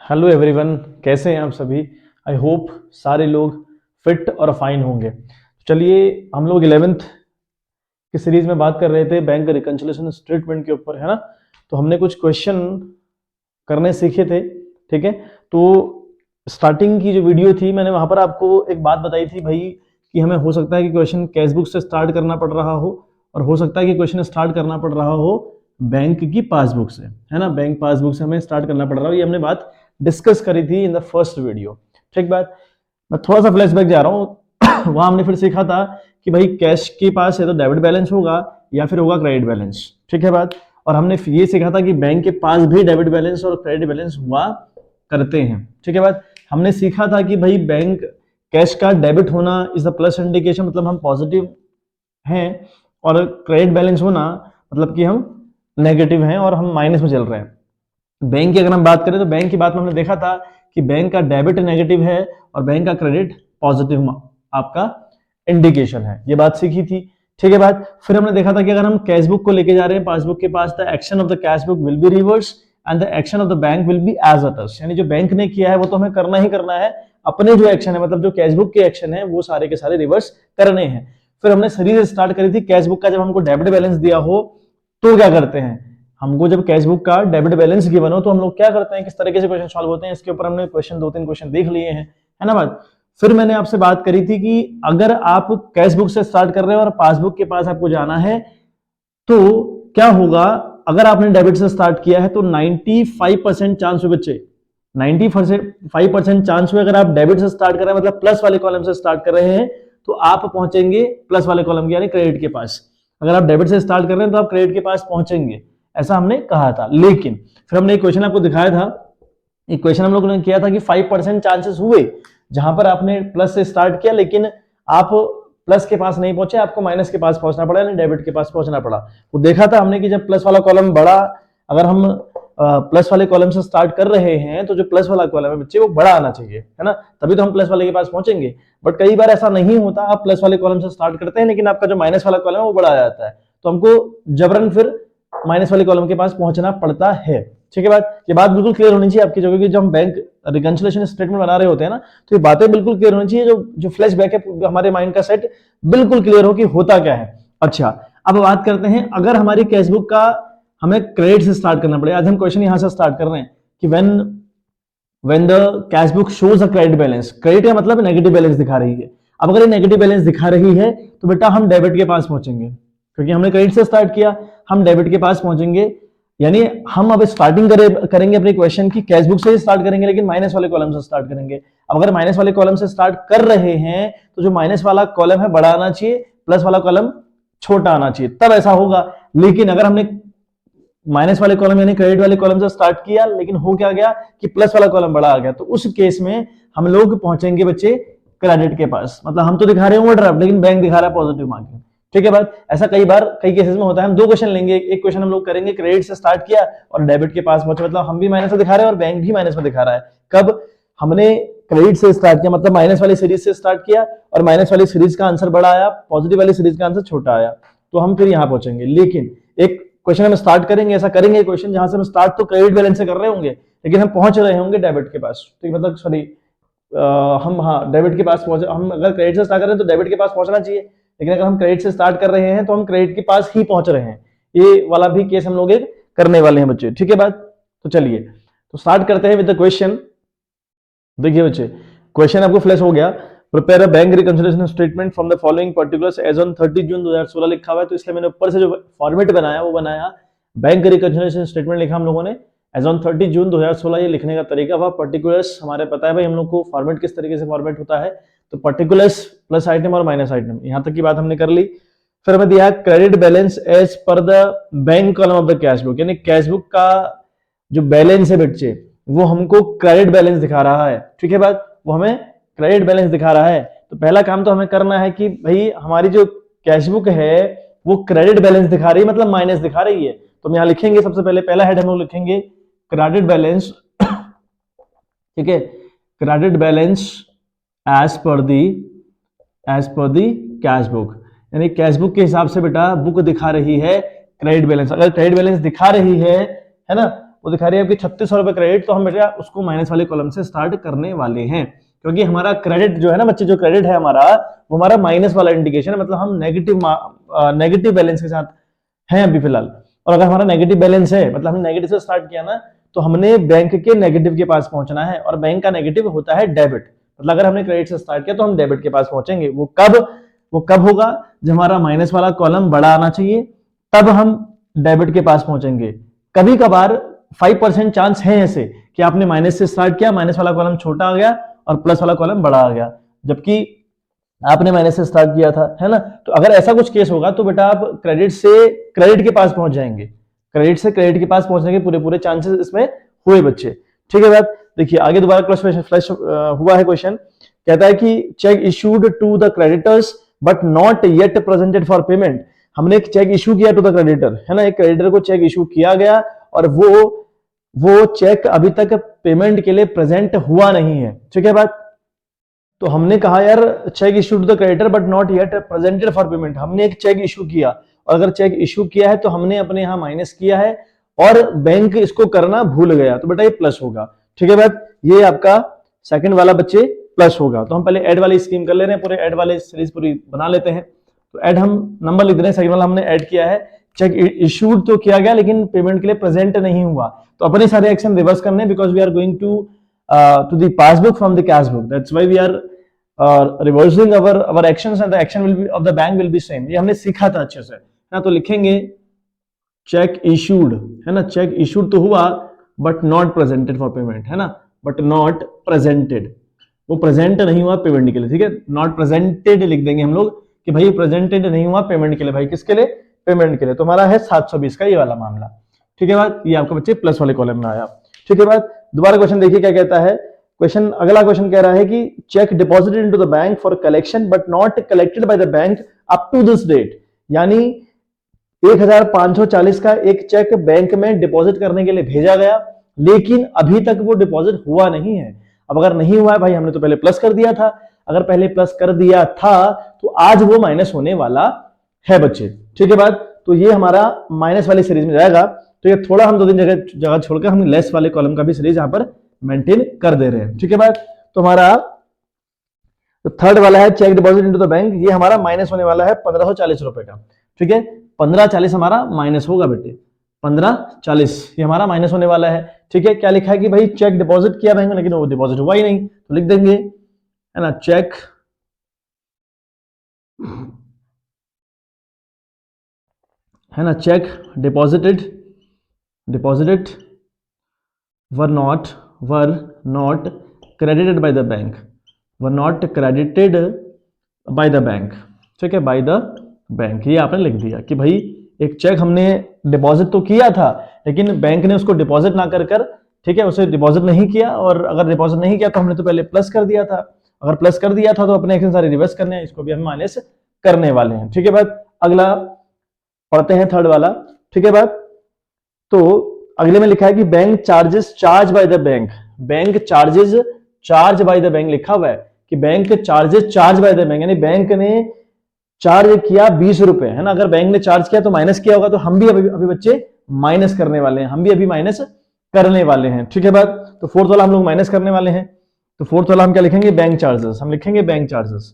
Hello everyone, कैसे हैं आप सभी। आई होप सारे लोग फिट और फाइन होंगे। चलिए, हम लोग 11th की सीरीज में बात कर रहे थे बैंक रिकंसिलिएशन स्टेटमेंट के ऊपर, है ना। तो हमने कुछ क्वेश्चन करने सीखे थे, ठीक है। तो स्टार्टिंग की जो वीडियो थी, मैंने वहां पर आपको एक बात बताई थी भाई कि हमें हो सकता है कि क्वेश्चन कैश बुक से स्टार्ट करना पड़ रहा हो और हो सकता है कि क्वेश्चन स्टार्ट करना पड़ रहा हो बैंक की पासबुक से, है ना। बैंक पासबुक से हमें स्टार्ट करना पड़ रहा हो, ये हमने बात डिस्कस करी थी इन द फर्स्ट वीडियो। ठीक बात। मैं थोड़ा सा फ्लैशबैक जा रहा हूँ। वहां हमने फिर सीखा था कि भाई कैश के पास या तो डेबिट बैलेंस होगा या फिर होगा क्रेडिट बैलेंस, ठीक है बात। और हमने ये सीखा था कि बैंक के पास भी डेबिट बैलेंस और क्रेडिट बैलेंस हुआ करते हैं, ठीक है बात। हमने सीखा था कि भाई बैंक कैश का डेबिट होना इज द प्लस इंडिकेशन, मतलब हम पॉजिटिव हैं, और क्रेडिट बैलेंस होना मतलब कि हम नेगेटिव हैं और हम माइनस में चल रहे हैं। बैंक की अगर हम बात करें तो बैंक की बात में हमने देखा था कि बैंक का डेबिट नेगेटिव है और बैंक का क्रेडिट पॉजिटिव आपका इंडिकेशन है, ये बात सीखी थी, ठीक है बात। फिर हमने देखा था कि अगर हम कैश बुक को लेके जा रहे हैं पासबुक के पास, the action of the cash book will be reverse and the action of the bank will be as at us, यानी जो बैंक ने किया है वो तो हमें करना ही करना है, अपने जो एक्शन है मतलब जो कैश बुक के एक्शन है वो सारे के सारे रिवर्स करने हैं। फिर हमने सीरीज स्टार्ट करी थी कैश बुक का, जब हमको डेबिट बैलेंस दिया हो तो क्या करते हैं। हमको जब कैश बुक का डेबिट बैलेंस गिवन हो तो हम लोग क्या करते हैं, किस तरीके से क्वेश्चन सॉल्व होते हैं, इसके ऊपर हमने क्वेश्चन 2-3 क्वेश्चन देख लिए हैं, है ना बात। फिर मैंने आपसे बात करी थी कि अगर आप कैश बुक से स्टार्ट कर रहे हो और पासबुक के पास आपको जाना है तो क्या होगा। अगर आपने डेबिट से स्टार्ट किया है तो 95% चांस हुए बच्चे, 95% चांस हुए अगर आप डेबिट से स्टार्ट कर रहे हैं मतलब प्लस वाले कॉलम से स्टार्ट कर रहे हैं तो आप पहुंचेंगे प्लस वाले कॉलम यानी क्रेडिट के पास। अगर आप डेबिट से स्टार्ट कर रहे हैं तो आप क्रेडिट के पास पहुंचेंगे, ऐसा हमने कहा था। लेकिन फिर हमने एक क्वेश्चन आपको दिखाया था, एक क्वेश्चन हम लोगों ने किया था कि 5% चांसेस हुए जहां पर आपने प्लस से स्टार्ट किया लेकिन आप प्लस के पास नहीं पहुंचे, आपको माइनस के पास पहुंचना पड़ा, यानी डेबिट के पास पहुंचना पड़ा। वो देखा था हमने कि जब प्लस वाला कॉलम बड़ा, अगर हम प्लस वाले कॉलम से स्टार्ट कर रहे हैं तो जो प्लस वाला कॉलम है बच्चे वो बड़ा आना चाहिए, है ना, तभी तो हम प्लस वाले के पास पहुंचेंगे। बट कई बार ऐसा नहीं होता, आप प्लस वाले कॉलम से स्टार्ट करते हैं लेकिन आपका जो माइनस वाला कॉलम है वो बड़ा आ जाता है, तो हमको जबरन फिर माइनस वाले कॉलम के पास पहुंचना पड़ता है, ठीक है बात। ये बात बिल्कुल क्लियर होनी चाहिए आपकी, जो कि जब हम बैंक रिकंसिलिएशन स्टेटमेंट बना रहे होते हैं ना, तो ये बातें बिल्कुल क्लियर होनी चाहिए, जो फ्लैशबैक है हमारे माइंड का सेट बिल्कुल क्लियर हो कि होता क्या है। अच्छा, अब बात करते हैं अगर हमारी कैशबुक का हमें क्रेडिट से स्टार्ट करना पड़े। आज हम क्वेश्चन यहां से स्टार्ट कर रहे हैं कि when the cash book shows a credit balance, credit का मतलब नेगेटिव बैलेंस दिखा रही है। अब अगर ये नेगेटिव बैलेंस दिखा रही है तो बेटा हम डेबिट के पास पहुंचेंगे, क्योंकि हमने क्रेडिट से स्टार्ट किया, हम डेबिट के पास पहुंचेंगे। यानी हम अब स्टार्टिंग करेंगे अपने क्वेश्चन की कैश बुक से ही स्टार्ट करेंगे लेकिन माइनस वाले कॉलम से स्टार्ट करेंगे। अब अगर माइनस वाले कॉलम से स्टार्ट कर रहे हैं तो जो माइनस वाला कॉलम है बड़ा आना चाहिए, प्लस वाला कॉलम छोटा आना चाहिए, तब ऐसा होगा। लेकिन अगर हमने माइनस वाले कॉलम यानी क्रेडिट वाले कॉलम से स्टार्ट किया लेकिन हो क्या गया कि प्लस वाला कॉलम बड़ा आ गया, तो उस केस में हम लोग पहुंचेंगे बच्चे क्रेडिट के पास। मतलब हम तो दिखा रहे हैं ओवरड्राफ्ट लेकिन बैंक दिखा रहा है पॉजिटिव मार्किंग, ठीक है बात। ऐसा कई बार कई केसेस में होता है। हम दो क्वेश्चन लेंगे, एक क्वेश्चन हम लोग करेंगे क्रेडिट से स्टार्ट किया और डेबिट के पास पहुंचे, मतलब हम भी माइनस में दिखा रहे हैं और बैंक भी माइनस में दिखा रहा है। कब हमने क्रेडिट से स्टार्ट किया मतलब माइनस वाली सीरीज से स्टार्ट किया और माइनस वाली सीरीज का आंसर बड़ा आया, पॉजिटिव वाली सीरीज का आंसर छोटा आया, तो हम फिर यहां पहुंचेंगे। लेकिन एक क्वेश्चन हम स्टार्ट करेंगे, ऐसा करेंगे क्वेश्चन जहां से हम स्टार्ट तो क्रेडिट बैलेंस से कर रहे होंगे लेकिन हम पहुंच रहे होंगे डेबिट के पास, तो मतलब सॉरी हम हाँ डेबिट के पास पहुंचे। हम अगर क्रेडिट से स्टार्ट कर रहे हैं तो डेबिट के पास पहुंचना चाहिए, लेकिन अगर हम क्रेडिट से स्टार्ट कर रहे हैं तो हम क्रेडिट के पास ही पहुंच रहे हैं। ये वाला भी केस हम लोग एक करने वाले हैं बच्चे, ठीक है बात। तो चलिए तो स्टार्ट करते हैं विद द क्वेश्चन। देखिए बच्चे, क्वेश्चन आपको फ्लैश हो गया, prepare a bank reconciliation statement from the following particulars as on 30 June 2016 लिखा हुआ है, तो इसलिए मैंने ऊपर से जो फॉर्मेट बनाया वो बनाया बैंक रिकंसिलिएशन स्टेटमेंट लिखा हम लोगों ने एज ऑन 30 जून 2016। ये लिखने का तरीका हुआ, पर्टिकुलर्स हमारे पता है भाई हम लोग को फॉर्मेट किस तरीके से फॉर्मेट होता है, तो पर्टिकुलर्स प्लस आइटम और माइनस आइटम, यहां तक की बात हमने कर ली। फिर हमें दिया credit balance as per the bank column of the cash book, यानी कैश बुक का जो बैलेंस है बच्चे वो हमको क्रेडिट बैलेंस दिखा रहा है, ठीक है बात, वो हमें क्रेडिट बैलेंस दिखा रहा है। तो पहला काम तो हमें करना है कि भाई हमारी जो कैश बुक है वो क्रेडिट बैलेंस दिखा रही है, मतलब माइनस दिखा रही है। तो हम यहां लिखेंगे सबसे पहले पहला हेड हम लोग लिखेंगे क्रेडिट बैलेंस, ठीक है, क्रेडिट बैलेंस एज पर दी कैश बुक, यानी कैश बुक के हिसाब से बेटा बुक दिखा रही है क्रेडिट बैलेंस। अगर क्रेडिट बैलेंस दिखा रही है ना, वो दिखा रही है आपकी 3600 रुपए क्रेडिट, तो हम बेटा उसको माइनस वाले कॉलम से स्टार्ट करने वाले हैं, क्योंकि हमारा क्रेडिट जो है ना बच्चे, जो क्रेडिट है हमारा, वो हमारा माइनस वाला इंडिकेशन है, मतलब हम नेगेटिव बैलेंस के साथ हैं अभी फिलहाल। और अगर हमारा नेगेटिव बैलेंस है, मतलब हमने नेगेटिव से स्टार्ट किया ना, तो हमने बैंक के नेगेटिव के पास पहुंचना है, और बैंक का नेगेटिव होता है डेबिट। मतलब अगर हमने क्रेडिट से स्टार्ट किया तो हम डेबिट के पास पहुंचेंगे। वो कब होगा? जब हमारा माइनस वाला कॉलम बड़ा आना चाहिए, तब हम डेबिट के पास पहुंचेंगे। कभी कभार 5% चांस है ऐसे कि आपने माइनस से स्टार्ट किया, माइनस वाला कॉलम छोटा आ गया और प्लस वाला कॉलम बड़ा आ गया, जबकि आपने माइनस से स्टार्ट किया था, है ना। तो अगर ऐसा कुछ केस होगा तो बेटा आप क्रेडिट से क्रेडिट के पास पहुंच जाएंगे, क्रेडिट से क्रेडिट के पास पहुंचने के पूरे चांसेस इसमें हुए बच्चे। ठीक है बात। देखिए आगे दोबारा क्वेश्चन फ्लैश हुआ है क्वेश्चन, कहता है कि cheque issued to the creditors but not yet presented for payment. हमने एक चेक इशू किया टू द क्रेडिटर, है ना, एक क्रेडिटर को चेक इशू किया गया और वो चेक अभी तक पेमेंट के लिए प्रेजेंट हुआ नहीं है। ठीक है बात। तो हमने कहा यार cheque issue to the creditor but not yet presented for payment, हमने एक चेक इशू किया, और अगर चेक इशू किया है तो हमने अपने यहां माइनस किया है और बैंक इसको करना भूल गया, तो बेटा ये प्लस होगा। ठीक है बात। ये आपका सेकंड वाला बच्चे प्लस होगा। तो हम पहले ऐड वाली स्कीम कर ले रहे हैं, पूरे ऐड वाले सीरीज पूरी बना लेते हैं। तो ऐड हम नंबर लिख रहे हैं, सेकंड वाला हमने ऐड किया है, चेक इशूड तो किया गया लेकिन पेमेंट के लिए प्रेजेंट नहीं हुआ, तो अपने सारे एक्शन रिवर्स करने, because we are going to the passbook from the cash book, that's why we are reversing our actions and the action will be of the bank will be same। ये हमने सीखा था अच्छे से, है ना। तो लिखेंगे चेक इशूड, है ना, चेक इशूड तो हुआ but not presented for payment, है ना, बट नॉट प्रेजेंटेड, वो प्रेजेंट नहीं हुआ पेमेंट के लिए। ठीक है, नॉट प्रेजेंटेड लिख देंगे हम लोग कि भाई प्रेजेंटेड नहीं हुआ पेमेंट के लिए, भाई किसके लिए? पेमेंट के लिए। तो हमारा है 720 का ये वाला मामला। ठीक है बात। ये आपका बच्चे प्लस वाले कॉलम में आया। ठीक है बात। दोबारा क्वेश्चन देखिए क्या कहता है। क्वेश्चन, अगला क्वेश्चन कह रहा है कि cheque deposited into the bank for collection but not collected by the bank up to this date, यानी 1540 का एक चेक बैंक में डिपॉजिट करने के लिए भेजा गया, लेकिन अभी तक वो डिपॉजिट हुआ नहीं है। अब अगर नहीं हुआ है भाई, हमने तो पहले प्लस कर दिया था, अगर पहले प्लस कर दिया था तो आज वो माइनस होने वाला है बच्चे। ठीक है बात। तो ये हमारा माइनस वाली सीरीज में जाएगा। तो ये थोड़ा हम 2-3 जगह छोड़कर हम लेस वाले कॉलम का भी सीरीज यहां पर मेंटेन कर दे रहे हैं। ठीक है बात। तो हमारा तो थर्ड वाला है cheque deposit into the bank, ये हमारा माइनस होने वाला है 1540 रुपए का। ठीक है, 1540 हमारा माइनस होगा बेटे, 1540 ये हमारा माइनस होने वाला है। ठीक है, क्या लिखा है कि भाई चेक डिपॉजिट किया बैंक में लेकिन वो डिपॉजिट हुआ ही नहीं, तो लिख देंगे, है ना, चेक है ना, check deposited were not credited by the bank, were not credited by the bank। ठीक है, by the bank, ये आपने लिख दिया कि भाई एक चेक हमने डिपॉजिट तो किया था लेकिन बैंक ने उसको डिपॉजिट ना कर, ठीक है, उसे डिपॉजिट नहीं किया, और अगर डिपॉजिट नहीं किया तो हमने तो पहले प्लस कर दिया था, अगर प्लस कर दिया था तो अपने एक्शन सारे रिवर्स करने हैं, इसको भी हम माइनस करने वाले हैं। ठीक है बात। अगला पढ़ते हैं थर्ड वाला। ठीक है बात। तो अगले में लिखा है कि bank charges charge by the bank, bank charges charge by the bank लिखा हुआ है कि bank charges charge by the bank, यानी बैंक ने चार्ज किया 20 रुपए, है ना। अगर बैंक ने चार्ज किया तो माइनस किया होगा, तो हम भी अभी बच्चे माइनस करने वाले हैं, हम भी अभी माइनस करने वाले हैं। ठीक है बात। तो फोर्थ वाला हम लोग माइनस करने वाले हैं, तो फोर्थ वाला हम क्या लिखेंगे? बैंक चार्जेस, हम लिखेंगे बैंक चार्जेस।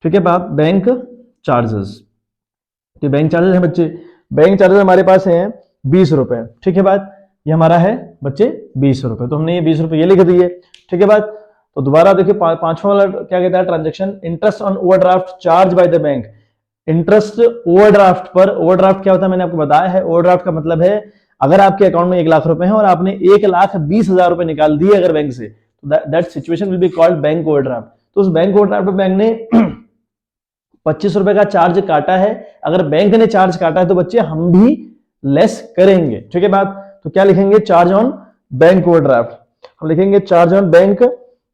ठीक है बात, बैंक चार्जेस। तो बैंक चार्जेस है बच्चे, बैंक चार्जेस हमारे पास है 20 रुपए। ठीक है बात, ये हमारा है बच्चे 20 रुपए, तो हमने ये 20 रुपए ये लिख दिए। ठीक है बात। तो दोबारा देखिए पांचवा वाला क्या कहता है, transaction interest on overdraft charge by the bank. Interest overdraft पर, ओवरड्राफ्ट क्या होता है मैंने आपको बताया है, ओवरड्राफ्ट का मतलब है अगर आपके अकाउंट में 1 लाख रुपए हैं और आपने 1,20,000 रुपए निकाल दिए अगर बैंक से, तो that situation will be called bank overdraft. तो उस बैंक ओवरड्राफ्ट पे बैंक ने 25 रुपए का चार्ज काटा है, अगर बैंक ने चार्ज काटा है तो बच्चे हम भी लेस करेंगे। ठीक है बात। तो क्या लिखेंगे? चार्ज ऑन बैंक ओवरड्राफ्ट, हम लिखेंगे चार्ज ऑन बैंक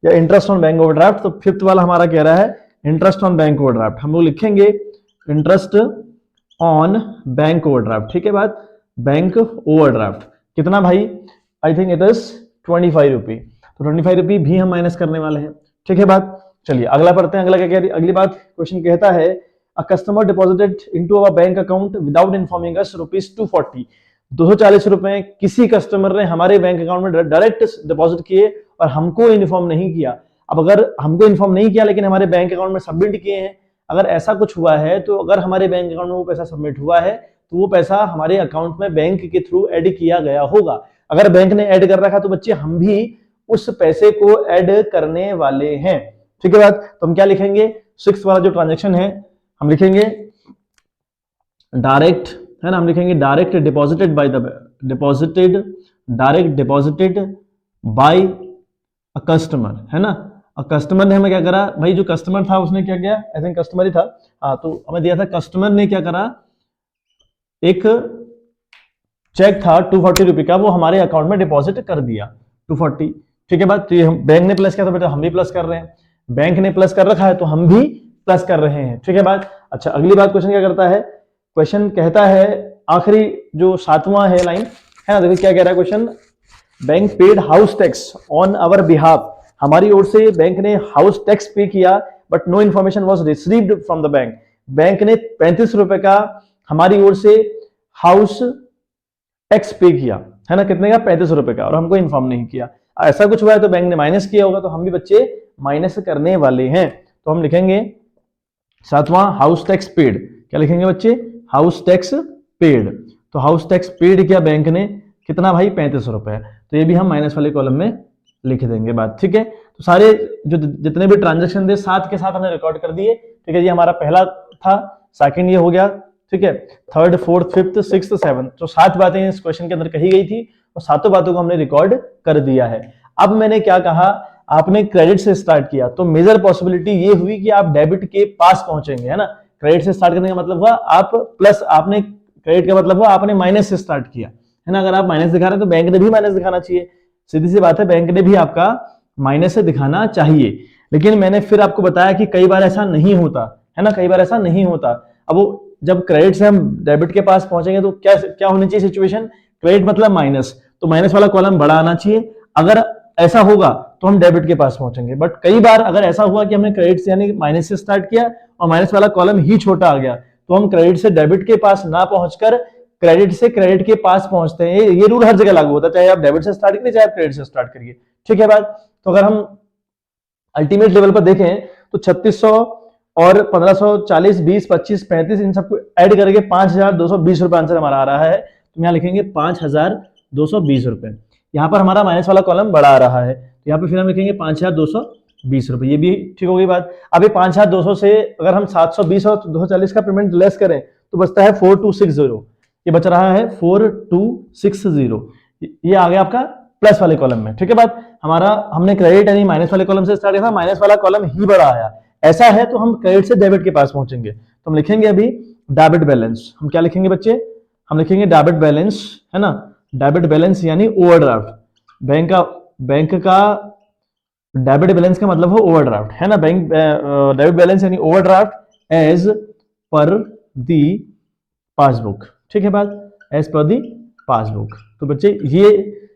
या इंटरेस्ट ऑन बैंक ओवरड्राफ्ट। तो फिफ्थ वाला हमारा कह रहा है इंटरेस्ट ऑन बैंक ओवरड्राफ्ट, हम लोग लिखेंगे इंटरेस्ट ऑन बैंक ओवरड्राफ्ट। ठीक है बात, बैंक ओवरड्राफ्ट कितना भाई? आई थिंक इट इज 25 रुपी, तो 25 रुपी भी हम माइनस करने वाले हैं। ठीक है बात। चलिए अगला पढ़ते हैं। अगला क्या कह रही, अगली बात क्वेश्चन कहता है a customer deposited into our bank account without informing us ₹240। 240 रुपए किसी कस्टमर ने हमारे बैंक अकाउंट में डायरेक्ट डिपॉजिट किए और हमको इन्फॉर्म नहीं किया। अब अगर हमको इन्फॉर्म नहीं किया लेकिन हमारे बैंक अकाउंट में सबमिट किए हैं, अगर ऐसा कुछ हुआ है तो अगर हमारे बैंक अकाउंट में वो पैसा सबमिट हुआ है तो वो पैसा हमारे अकाउंट में बैंक के थ्रू ऐड किया गया होगा। अगर बैंक ने ऐड कर रखा तो बच्चे हम भी उस पैसे को ऐड करने वाले हैं। ठीक है बात। तो हम क्या लिखेंगे, 6 वाला जो ट्रांजेक्शन है हम लिखेंगे डायरेक्ट, है ना, हम लिखेंगे direct deposited by the direct deposited bye a customer, है ना। और कस्टमर ने हमें क्या करा भाई, जो कस्टमर था उसने क्या किया, आई थिंक कस्टमर ही था, हाँ, तो हमें दिया था, कस्टमर ने क्या करा, एक चेक था 240 रुपए का, वो हमारे अकाउंट में डिपॉजिट कर दिया 240। ठीक है बात। तो ये बैंक ने प्लस किया तो बेटा हम भी प्लस कर रहे हैं, बैंक ने प्लस कर रखा है तो हम भी प्लस कर रहे हैं। ठीक है बात। अच्छा अगली बात, क्वेश्चन क्या करता है, क्वेश्चन कहता है आखिरी जो 7वां है लाइन, है ना, देखिए क्या कह रहा है question, bank paid house tax on our behalf, हमारी ओर से बैंक ने हाउस टैक्स पे किया but no information was received from the bank. Bank ने 35 रुपए का हमारी ओर से हाउस टैक्स पे किया, है ना, कितने का, 35 रुपए का, और हमको इन्फॉर्म नहीं किया। ऐसा कुछ हुआ है तो बैंक ने माइनस किया होगा, तो हम भी बच्चे माइनस करने वाले हैं। तो हम लिखेंगे 7वां हाउस टैक्स पेड, क्या लिखेंगे बच्चे, हाउस टैक्स पेड। तो हाउस टैक्स पेड किया बैंक ने, कितना भाई, 35 रुपए, तो ये भी हम माइनस वाले कॉलम में लिख देंगे बात। ठीक है। तो सारे जो जितने भी ट्रांजेक्शन थे साथ के साथ हमने रिकॉर्ड कर दिए। ठीक है, ये हमारा पहला था, सेकंड ये हो गया, ठीक है, third, fourth, fifth, sixth, seventh, तो 7 बातें इस क्वेश्चन के अंदर कही गई थी और 7 बातों को हमने रिकॉर्ड कर दिया है। अब मैंने क्या कहा, आपने क्रेडिट से स्टार्ट किया तो मेजर पॉसिबिलिटी ये हुई कि आप डेबिट के पास पहुंचेंगे, है ना। क्रेडिट से स्टार्ट करने का मतलब हुआ आप प्लस, आपने क्रेडिट का मतलब हुआ आपने माइनस से स्टार्ट किया, है ना। अगर आप माइनस दिखा रहे हैं तो बैंक ने भी माइनस दिखाना चाहिए, सीधी सी बात है, बैंक ने भी आपका माइनस से दिखाना चाहिए। लेकिन मैंने फिर आपको बताया कि कई बार ऐसा नहीं होता, है ना, कई बार ऐसा नहीं होता। अब वो जब क्रेडिट से हम डेबिट के पास पहुंचेंगे तो क्या क्या होनी चाहिए सिचुएशन, क्रेडिट मतलब माइनस, तो माइनस वाला कॉलम बड़ा आना चाहिए। अगर ऐसा होगा तो हम डेबिट के पास पहुंचेंगे। बट कई बार अगर ऐसा हुआ कि हमने क्रेडिट से यानी माइनस से स्टार्ट किया और माइनस वाला कॉलम ही छोटा आ गया, तो हम क्रेडिट से डेबिट के पास ना पहुंचकर क्रेडिट से क्रेडिट के पास पहुंचते हैं। ये रूल हर जगह लागू होता है, चाहे आप डेबिट से स्टार्ट करिए चाहे आप क्रेडिट से स्टार्ट करिए। ठीक है बात। तो अगर हम अल्टीमेट लेवल पर देखें तो 3600 और 1540, 20, 25, 35 इन सबको ऐड करके 5220 रुपए आंसर हमारा आ रहा है। तो यहाँ लिखेंगे 5220 रुपए। यहाँ पर हमारा माइनस वाला कॉलम बड़ा आ रहा है, तो यहाँ पे फिर हम लिखेंगे 5220 रुपए, ये भी ठीक हो गई बात। अब ये 5200 से अगर हम 720 और 240 का पेमेंट लेस करें तो बचता है 4260, ये बच रहा है 4260, ये आ गया आपका प्लस वाले कॉलम में। ठीक है बात। हमारा हमने क्रेडिट यानी माइनस वाले कॉलम से स्टार्ट किया था, माइनस वाला कॉलम ही बड़ा आया, ऐसा है तो हम क्रेडिट से डेबिट के पास पहुंचेंगे। तो हम लिखेंगे अभी डेबिट बैलेंस, हम क्या लिखेंगे बच्चे, हम लिखेंगे डेबिट बैलेंस, है ना, डेबिट बैलेंस यानी ओवरड्राफ्ट। बैंक का डेबिट बैलेंस का मतलब हो ओवरड्राफ्ट, है ना, बैंक डेबिट बैलेंस यानी overdraft as per the passbook. ठीक है बात, एज पर दी पासबुक। तो बच्चे ये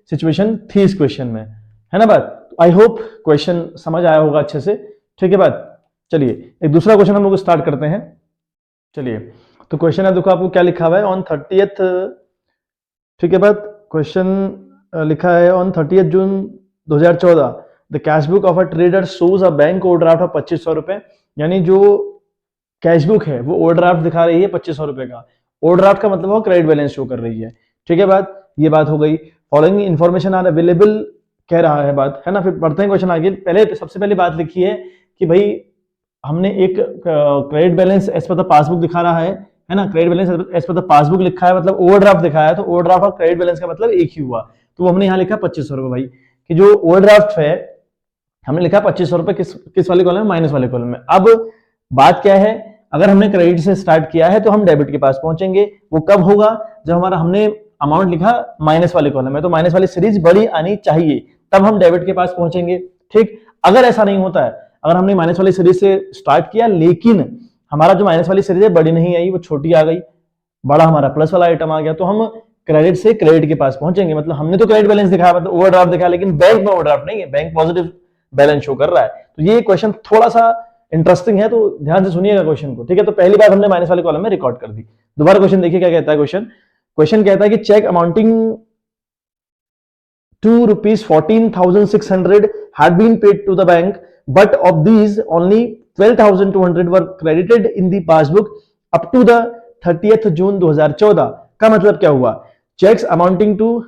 सिचुएशन थी इस क्वेश्चन में, है ना बात। आई होप क्वेश्चन समझ आया होगा अच्छे से। ठीक है बात। चलिए एक दूसरा क्वेश्चन हम लोग स्टार्ट करते हैं। चलिए तो क्वेश्चन है, देखो आपको क्या लिखा हुआ है, ऑन 30th, ठीक है बात, क्वेश्चन लिखा है on 30th June 2014 the cashbook of a trader shows a bank overdraft of 2500 रुपए, यानी जो कैशबुक है वो ओवरड्राफ्ट दिखा रही है 2500 रुपए का। ओवरड्राफ्ट का मतलब वो क्रेडिट बैलेंस शो कर रही है। ठीक है बात, ये बात हो गई। फॉलोइंग इन्फॉर्मेशन आर अवेलेबल कह रहा है बात, है ना। फिर पढ़ते हैं क्वेश्चन आगे। पहले सबसे पहले बात लिखी है कि भाई हमने एक credit balance as per the passbook दिखा रहा है ना, credit balance as per the passbook लिखा है, मतलब ओवरड्राफ्ट दिखाया है, तो ओवरड्राफ्ट और क्रेडिट बैलेंस का मतलब एक ही हुआ। तो हमने यहाँ लिखा 2500 रुपए भाई, कि जो ओवरड्राफ्ट है हमने लिखा 2500 रुपए किस वाले कॉलम में, माइनस वाले कॉलम में। अब बात क्या है, अगर हमने क्रेडिट से स्टार्ट किया है तो हम डेबिट के पास पहुंचेंगे। वो कब होगा, जब हमारा हमने अमाउंट लिखा माइनस वाले कॉलम में, तो माइनस वाली सीरीज बड़ी आनी चाहिए, तब हम डेबिट के पास पहुंचेंगे। ठीक, अगर ऐसा नहीं होता है, अगर हमने माइनस वाली सीरीज से स्टार्ट किया लेकिन हमारा जो माइनस वाली सीरीज है बड़ी नहीं आई, वो छोटी आ गई, बड़ा हमारा प्लस वाला आइटम आ गया, तो हम क्रेडिट से क्रेडिट के पास पहुंचेंगे। मतलब हमने तो क्रेडिट बैलेंस दिखाया, मतलब ओवरड्राफ्ट दिखाया, लेकिन बैंक में ओवरड्राफ्ट नहीं है, बैंक पॉजिटिव बैलेंस शो कर रहा है। तो ये क्वेश्चन थोड़ा सा इंटरेस्टिंग है, तो ध्यान से सुनिएगा क्वेश्चन को। ठीक है, तो पहली बार हमने माइनस वाले कॉलम में रिकॉर्ड कर दी। दोबारा क्वेश्चन देखिए क्या कहता है क्वेश्चन, क्वेश्चन कहता है कि check amounting to rupees 14,600 had been paid to the bank, but of these only 12,200 were credited in the passbook up to the 30th June 2014। का मतलब क्या हुआ? चेक्स अमाउंटिंग टू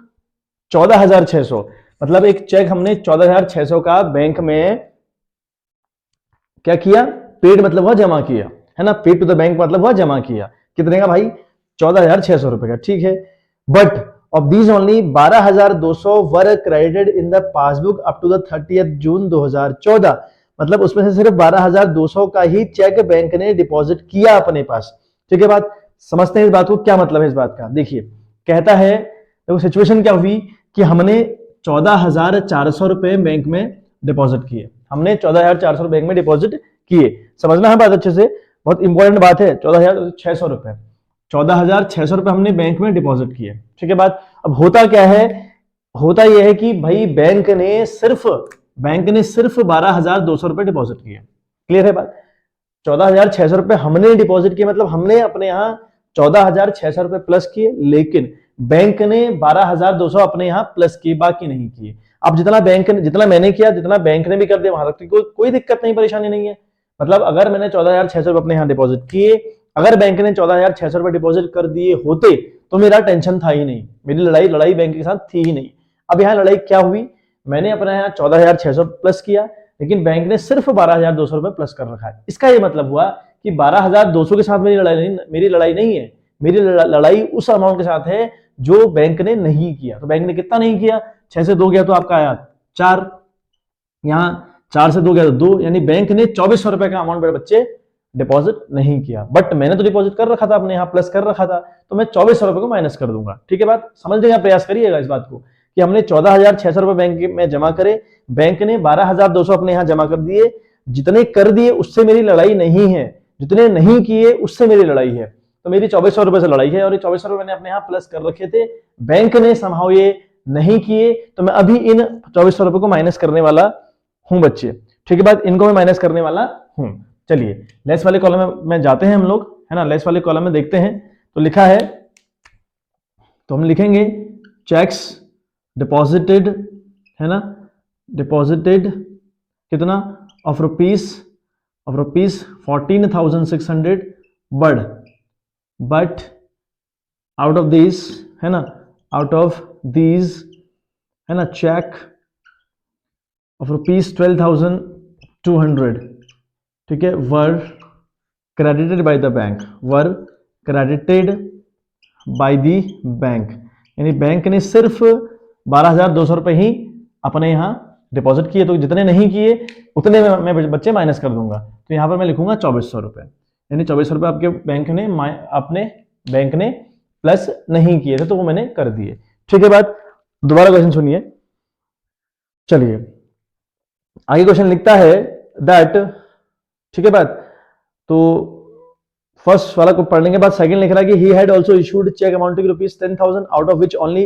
14,600, मतलब एक चेक हमने 14,600 का बैंक में क्या किया? पेड मतलब हुआ जमा किया, है ना। पेड टू द बैंक मतलब हुआ जमा किया। कितने का भाई? 14,600 रुपए का, ठीक है। But of these only 12,200 were credited in the passbook up to the 30th June 2014, मतलब उसमें से सिर्फ 12,200 का ही चेक बैंक ने डिपॉजिट किया अपने पास। ठीक है बात, समझते हैं इस बात को, क्या मतलब है इस बात का। देखिए कहता है, तो सिचुएशन क्या हुई कि हमने 14,400 रुपए बैंक में डिपॉजिट किए, हमने 14,400 बैंक में डिपॉजिट किए। समझना है बात अच्छे से, बहुत इंपॉर्टेंट बात है। 14,600 रुपए, 14,600 रुपए हमने बैंक में डिपॉजिट किए, ठीक है बात। अब होता क्या है? होता यह है कि भाई बैंक ने सिर्फ 12,200 रुपए डिपॉजिट किए। क्लियर है बात? 14,600 रुपए हमने डिपॉजिट किए, मतलब हमने अपने यहां 14,600 रुपए प्लस किए, लेकिन बैंक ने 12,200 अपने यहां प्लस किए, बाकी नहीं किए। अब जितना मैंने किया, जितना बैंक ने भी कर दिया, वहां तक कोई दिक्कत नहीं, परेशानी नहीं है। मतलब अगर मैंने 14,600 रुपए अपने यहां डिपॉजिट किए, अगर बैंक ने 14,600 रुपए डिपॉजिट कर दिए होते तो मेरा टेंशन था ही नहीं, मेरी लड़ाई बैंक के साथ थी ही नहीं। अब यहाँ लड़ाई क्या हुई? मैंने अपना यहाँ 14,600 प्लस किया, लेकिन बैंक ने सिर्फ 12,200 रुपए प्लस कर रखा है। इसका ये मतलब हुआ कि 12,200 के साथ मेरी लड़ाई नहीं है, मेरी लड़ाई उस अमाउंट के साथ है जो बैंक ने नहीं किया। तो बैंक ने कितना नहीं किया? 6 से 2 गया तो आपका आया 4, यहाँ 4 से 2 गया तो 2, यानी बैंक ने 2,400 रुपए का अमाउंट मेरे बच्चे डिपॉजिट नहीं किया। बट मैंने तो डिपॉजिट कर रखा था, अपने यहाँ प्लस कर रखा था, तो मैं 2,400 रुपए को माइनस कर दूंगा। ठीक है बात, समझने का प्रयास करिएगा इस बात को कि हमने 14,600 रुपए बैंक में जमा करे, बैंक ने 12,200 अपने यहाँ जमा कर दिए। जितने कर दिए उससे मेरी लड़ाई नहीं है, जितने नहीं किए उससे मेरी लड़ाई है। तो मेरी 2,400 रुपए से लड़ाई है, और ये 2,400 रुपए मैंने अपने यहाँ प्लस कर रखे थे, बैंक ने समहाउ ये नहीं किए, तो मैं अभी इन 2,400 रुपए को माइनस करने वाला हूं बच्चे। ठीक है बात, इनको मैं माइनस करने वाला हूं। चलिए लेस वाले कॉलम में जाते हैं हम लोग, है ना। लेस वाले कॉलम में देखते हैं, तो लिखा है, तो हम लिखेंगे चेक्स डिपॉजिटेड, है ना, डिपॉजिटेड कितना? Of rupees 14,600, but out of this, है ना, आउट ऑफ दीज, है ना, चेक ऑफ रुपीज 12,200, ठीक है, वर क्रेडिटेड बाय द बैंक, यानी बैंक ने सिर्फ 12,200 रुपए ही अपने यहाँ डिपॉजिट किए, तो जितने नहीं किए उतने मैं बच्चे माइनस कर दूंगा। तो यहाँ पर मैं लिखूंगा 2,400 रुपए, यानी 2,400 रुपए आपके बैंक ने प्लस नहीं किए थे, तो वो मैंने कर दिए। ठीक है बात, दोबारा क्वेश्चन सुनिए। चलिए आगे क्वेश्चन लिखता है दैट, ठीक है बात, तो फर्स्ट वाला को पढ़ने के बाद सेकंड लिख रहा है कि he had also issued check amounting rupees 10,000 out of which only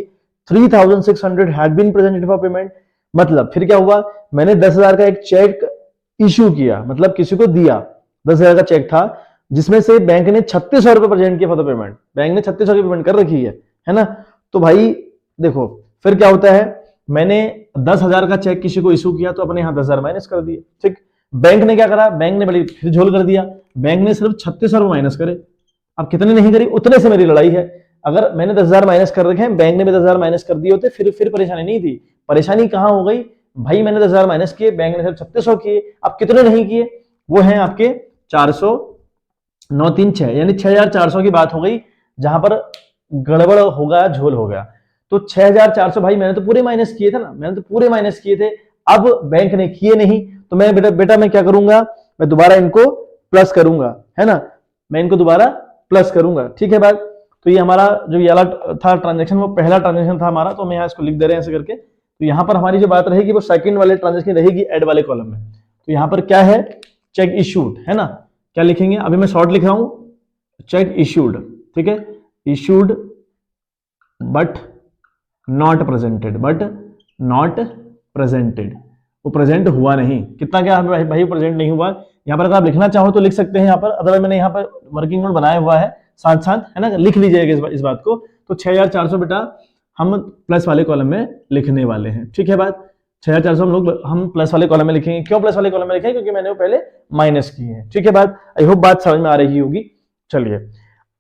3,600 had been presented for payment। मतलब फिर क्या हुआ? मैंने 10,000 का एक चेक इश्यू किया, मतलब किसी को दिया, 10,000 का चेक था, जिसमें से बैंक ने 3,600 रुपए प्रेजेंट किया फॉर द पेमेंट। बैंक ने 3,600 की पेमेंट कर रखी है ना। तो भाई देखो फिर क्या होता है, मैंने 10,000 का चेक किसी को इश्यू किया, तो अपने यहाँ 10,000 माइनस कर दिए। ठीक, बैंक ने क्या करा? बैंक ने बड़ी फिर झोल कर दिया, बैंक ने सिर्फ 3,600 रुपए माइनस करे। अब कितने नहीं करी, उतने से मेरी लड़ाई है। अगर मैंने 10,000 माइनस कर रखे हैं, बैंक ने भी 10,000 माइनस कर दिए होते, फिर परेशानी नहीं थी। परेशानी कहां हो गई भाई? मैंने 10,000 माइनस किए, बैंक ने सिर्फ 3,600 किए। अब कितने नहीं किए? वो हैं आपके 400, 9, 3, 6, यानी 6,400 की बात हो गई, जहां पर गड़बड़ होगा, झोल हो गया। तो 6,400 भाई मैंने तो पूरे माइनस किए थे ना, मैंने तो पूरे माइनस किए थे। अब बैंक ने किए नहीं, तो मैं बेटा मैं क्या करूंगा? मैं दोबारा इनको प्लस करूंगा, है ना, मैं इनको दोबारा प्लस करूंगा। ठीक है बात, तो ये हमारा जो ये वाला था ट्रांजेक्शन, वो पहला ट्रांजेक्शन था हमारा, तो मैं यहाँ इसको लिख दे रहे हैं ऐसे करके। तो यहाँ पर हमारी जो बात रहेगी वो सेकंड वाले ट्रांजेक्शन रहेगी ऐड वाले कॉलम में। तो यहाँ पर क्या है? चेक इश्यूड, है ना। क्या लिखेंगे? अभी मैं शॉर्ट लिख रहा हूं, चेक इश्यूड, ठीक है, इश्यूड बट नॉट प्रेजेंटेड, वो प्रेजेंट हुआ नहीं। कितना क्या भाई प्रेजेंट नहीं हुआ। यहाँ पर अगर आप लिखना चाहो तो लिख सकते हैं यहाँ पर, अदरवाइज मैंने यहाँ पर वर्किंग नोट बनाया हुआ है साथ साथ, है ना, लिख लीजिएगा इस बात को। तो 6400 बेटा हम प्लस वाले कॉलम में लिखने वाले हैं। ठीक है बात, 6400 हम प्लस वाले कॉलम में लिखेंगे। क्यों प्लस वाले कॉलम में लिखेंगे? क्योंकि मैंने वो पहले माइनस की है। ठीक है बात, आई होप बात समझ में आ रही होगी। चलिए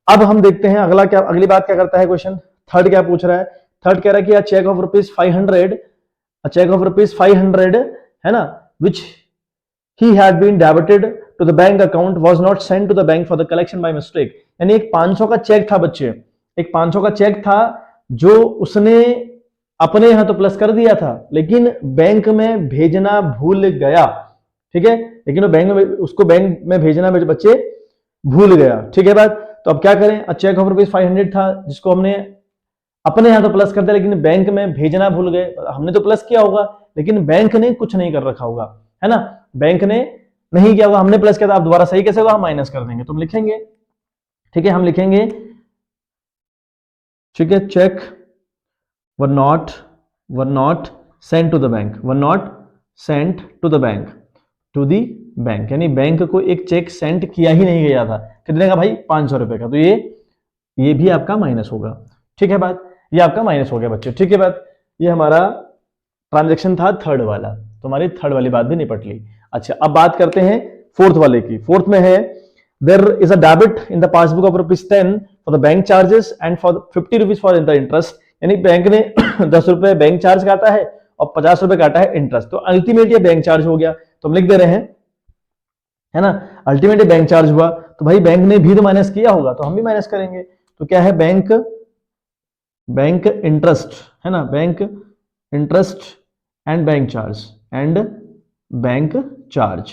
अब हम देखते हैं अगला क्या, अगली बात क्या करता है क्वेश्चन। थर्ड क्या पूछ रहा है? थर्ड कह रहा है कि cheque of rupees 500, cheque of rupees 500 है ना, विच he had been debited to the bank account was not sent to the bank for the collection by mistake। यानी एक 500 का चेक था बच्चे, एक 500 का चेक था जो उसने अपने यहां तो प्लस कर दिया था लेकिन बैंक में भेजना भूल गया। ठीक है, लेकिन वो बैंक में, उसको बैंक में भेजना मेरे बच्चे भूल गया। ठीक है बात, तो अब क्या करें? चेक ऑफ रुपीज 500 था जिसको हमने अपने यहां तो प्लस कर दिया लेकिन बैंक में भेजना भूल गए। हमने तो प्लस किया होगा लेकिन बैंक ने कुछ नहीं कर रखा होगा, है ना, बैंक ने नहीं किया होगा, हमने प्लस किया था। आप दोबारा सही कैसे होगा? हम माइनस कर देंगे। तुम लिखेंगे, ठीक है, हम लिखेंगे, ठीक है, cheque were not sent to the bank, were not sent to the bank, to the bank, यानी बैंक को एक चेक सेंड किया ही नहीं गया था। कितने का भाई? 500 रुपए का। तो ये भी आपका माइनस होगा। ठीक है बात, ये आपका माइनस हो गया बच्चे। ठीक है बात, ये हमारा ट्रांजैक्शन था थर्ड वाला, तो हमारी थर्ड वाली बात भी निपट ली। अच्छा, अब बात करते हैं फोर्थ वाले की। फोर्थ में है there is a debit in the passbook of ₹10 for the bank charges and for ₹50 for the interest. यानी बैंक ने 10 रुपए बैंक चार्ज काटा है और 50 रुपए काटा है इंटरेस्ट, तो अल्टीमेट ये बैंक चार्ज हो गया। तो हम लिख दे रहे हैं, है ना, अल्टीमेट बैंक चार्ज हुआ। तो भाई बैंक ने भी तो माइनस किया होगा तो हम भी माइनस करेंगे। तो क्या है? बैंक इंटरेस्ट, है ना, bank interest and bank charge, and bank charge.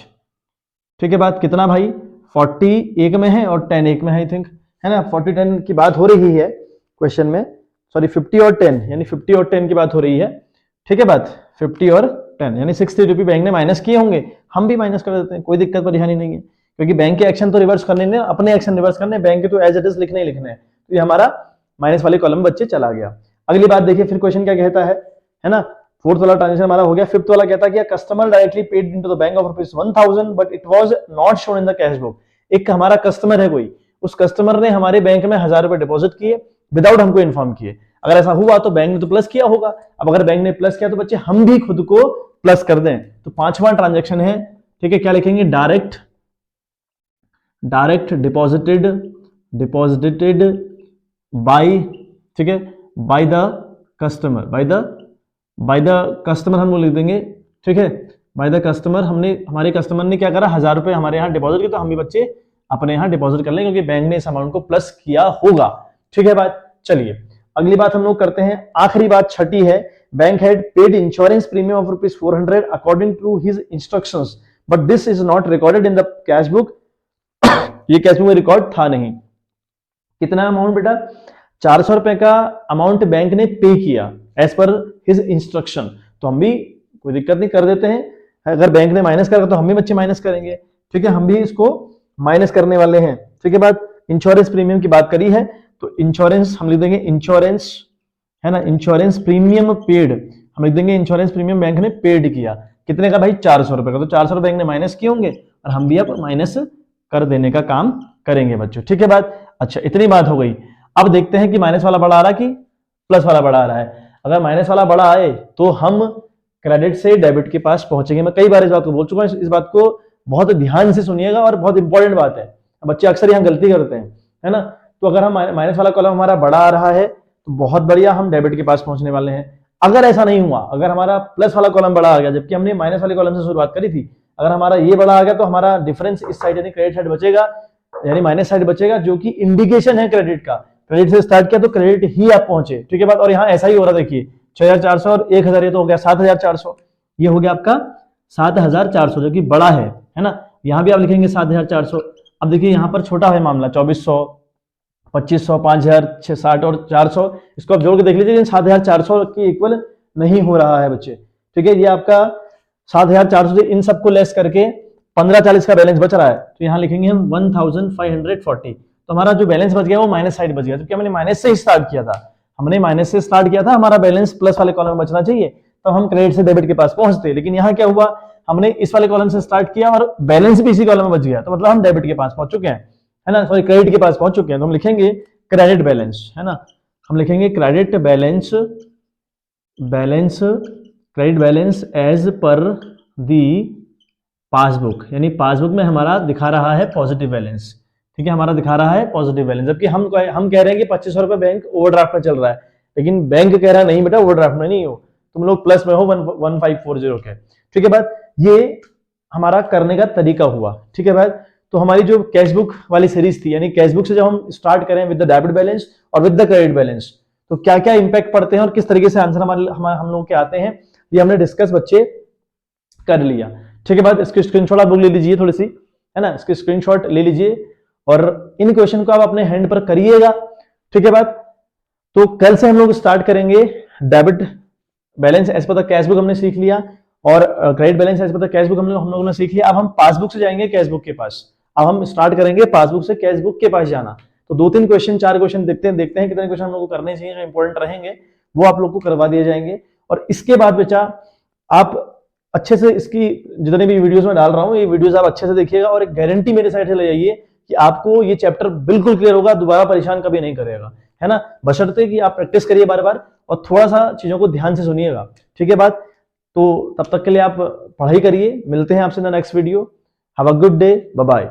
ठीक है बात, कितना भाई? 40 एक में है और 10 एक में है, आई थिंक, है ना। 40-10 की बात हो रही है क्वेश्चन में, सॉरी 50 और 10, यानी 50 और 10 की बात हो रही है। ठीक है बात, 50 और 10 यानी 60 रुपये बैंक ने माइनस किए होंगे, हम भी माइनस कर देते हैं, कोई दिक्कत परेशानी नहीं है, क्योंकि बैंक के एक्शन तो रिवर्स करने नहीं, अपने एक्शन रिवर्स करने, बैंक के तो एज इट इज लिखने ही लिखने हैं। तो ये हमारा माइनस वाले कॉलम में बच्चे चला गया। अगली बात देखिए, फिर क्वेश्चन क्या कहता है ना। फोर्थ वाला ट्रांजेक्शन हमारा हो गया। फिफ्थ वाला कहता है कि customer directly paid into the bank of ₹1000 but it was not shown in the cash book. एक हमारा कस्टमर है कोई, उस कस्टमर ने हमारे बैंक में 1000 रुपए डिपॉजिट किए विदाउट हमको इन्फॉर्म किए। अगर ऐसा हुआ तो बैंक ने तो प्लस किया होगा। अब अगर बैंक ने प्लस किया तो बच्चे हम भी खुद को प्लस कर दें। तो पांचवा ट्रांजेक्शन है, ठीक है, क्या लिखेंगे? डायरेक्ट डिपॉजिटेड बाय, ठीक है, by the customer, by the customer हम लोग लिख देंगे। ठीक है, बाय द कस्टमर, हमारे कस्टमर ने क्या करा? 1000 रुपए हमारे यहाँ डिपॉजिट किया, तो हम भी बच्चे अपने यहाँ डिपॉजिट कर लें क्योंकि बैंक ने इस अमाउंट को प्लस किया होगा। ठीक है बात, चलिए अगली बात हम लोग करते हैं। आखिरी बात छठी है, bank had paid insurance premium of ₹400 according to his instructions but this is not recorded in the cash book. ये कैश बुक में रिकॉर्ड था नहीं। कितना अमाउंट बेटा? 400 रुपए का अमाउंट बैंक ने पे किया एज पर हिज इंस्ट्रक्शन। तो हम भी कोई दिक्कत नहीं, कर देते हैं। अगर बैंक ने माइनस करा तो हम भी बच्चे माइनस करेंगे। ठीक है, हम भी इसको माइनस करने वाले हैं। ठीक है बात, इंश्योरेंस प्रीमियम की बात करी है तो इंश्योरेंस हम लिख देंगे, इंश्योरेंस, है ना, इंश्योरेंस प्रीमियम पेड, हम लिख देंगे इंश्योरेंस प्रीमियम बैंक ने पेड किया। कितने का भाई? 400 रुपए का। तो 400 रुपए बैंक ने माइनस किए होंगे और हम भी अब माइनस कर देने का काम करेंगे बच्चों। ठीक है बात, अच्छा इतनी बात हो गई। अब देखते हैं कि माइनस वाला बड़ा आ रहा कि प्लस वाला बड़ा आ रहा है। अगर माइनस वाला बड़ा आए तो हम क्रेडिट से डेबिट के पास पहुंचेंगे। मैं कई बार इस बात को बोल चुका हूं, इस बात को बहुत ध्यान से सुनिएगा और बहुत इंपॉर्टेंट बात है। बच्चे अक्सर यहाँ गलती करते हैं, है ना। तो अगर हम माइनस वाला कॉलम हमारा बड़ा आ रहा है तो बहुत बढ़िया, हम डेबिट के पास पहुंचने वाले हैं। अगर ऐसा नहीं हुआ, अगर हमारा प्लस वाला कॉलम बड़ा आ गया जबकि हमने माइनस वाले कॉलम से शुरुआत करी थी, अगर हमारा ये बड़ा आ गया तो हमारा डिफरेंस इस साइड यानी क्रेडिट साइड बचेगा, यानी माइनस साइड बचेगा, जो कि इंडिकेशन है क्रेडिट का। क्रेडिट से स्टार्ट किया तो क्रेडिट ही आप पहुंचे। ठीक है बात, और यहाँ ऐसा ही हो रहा, देखिए 6400 और 1000, ये तो हो गया 7400, ये हो गया आपका 7400 जो कि बड़ा है ना। यहाँ भी आप लिखेंगे 7400। अब देखिए यहाँ पर छोटा है मामला, 2400, 2500, 5000, 660 और 400, इसको आप जोड़ के देख लीजिए, लेकिन 7400 की इक्वल नहीं हो रहा है बच्चे। ठीक है, ये आपका 7400 से इन सबको लेस करके 1540 का बैलेंस बच रहा है। तो यहाँ लिखेंगे हम 1540। तो हमारा जो बैलेंस बच गया वो माइनस साइड बच गया, क्योंकि हमने माइनस से स्टार्ट किया था, हमारा बैलेंस प्लस वाले कॉलम में बचना चाहिए, तब हम क्रेडिट से डेबिट के पास पहुंचते। लेकिन यहाँ क्या हुआ, हमने इस वाले कॉलम से स्टार्ट किया और बैलेंस भी इसी कॉलम में बच गया, तो मतलब हम डेबिट के पास पहुंच चुके हैं, है ना, सॉरी क्रेडिट के पास पहुंच चुके हैं। तो हम लिखेंगे क्रेडिट बैलेंस, है ना, हम लिखेंगे credit balance, credit balance as per the passbook, यानी पासबुक में हमारा दिखा रहा है पॉजिटिव बैलेंस। ठीक है, हमारा दिखा रहा है पॉजिटिव बैलेंस, जबकि हम कह रहे हैं कि 2500 रुपए बैंक ओवरड्राफ्ट में चल रहा है, लेकिन बैंक कह रहा है नहीं बेटा ओवरड्राफ्ट में नहीं हो, तुम लोग प्लस में हो 1540 के। ठीक है बात, ये हमारा करने का तरीका हुआ। ठीक है बात, तो हमारी जो कैश बुक वाली सीरीज थी, यानी कैश बुक से जब हम स्टार्ट करें विद द डेबिट बैलेंस और विद द क्रेडिट बैलेंस, तो क्या क्या इंपैक्ट पड़ते हैं और किस तरीके से आंसर हम लोग के आते हैं, ये हमने डिस्कस बच्चे कर लिया। ठीक है बात, इसकी स्क्रीनशॉट आप लोग ले लीजिए थोड़ी सी, है ना, इसकी स्क्रीनशॉट ले लीजिए और इन क्वेश्चन को आप अपने हैंड पर करिएगा। ठीक है बात, तो कल से हम लोग स्टार्ट करेंगे debit balance as per the cash book हमने सीख लिया, और credit balance as per the cash book हम लोगों ने सीख लिया। अब हम पासबुक से जाएंगे कैश बुक के पास, अब हम स्टार्ट करेंगे पासबुक से कैश बुक के पास जाना। तो 2-3 क्वेश्चन 4 क्वेश्चन देखते हैं कितने क्वेश्चन हम लोग को करने चाहिए जो इंपॉर्टेंट रहेंगे, वो आप लोग को करवा दिए जाएंगे। और इसके बाद बच्चा आप अच्छे से इसकी जितने भी वीडियोस में डाल रहा हूं, ये वीडियोस आप अच्छे से देखिएगा और एक गारंटी मेरे साइड से ले जाइए कि आपको ये चैप्टर बिल्कुल क्लियर होगा, दोबारा परेशान कभी नहीं करेगा, है ना, बशर्ते कि आप प्रैक्टिस करिए बार बार और थोड़ा सा चीजों को ध्यान से सुनिएगा। ठीक है बात, तो तब तक के लिए आप पढ़ाई करिए, मिलते हैं आपसे in the next video. Have a good day, bye bye.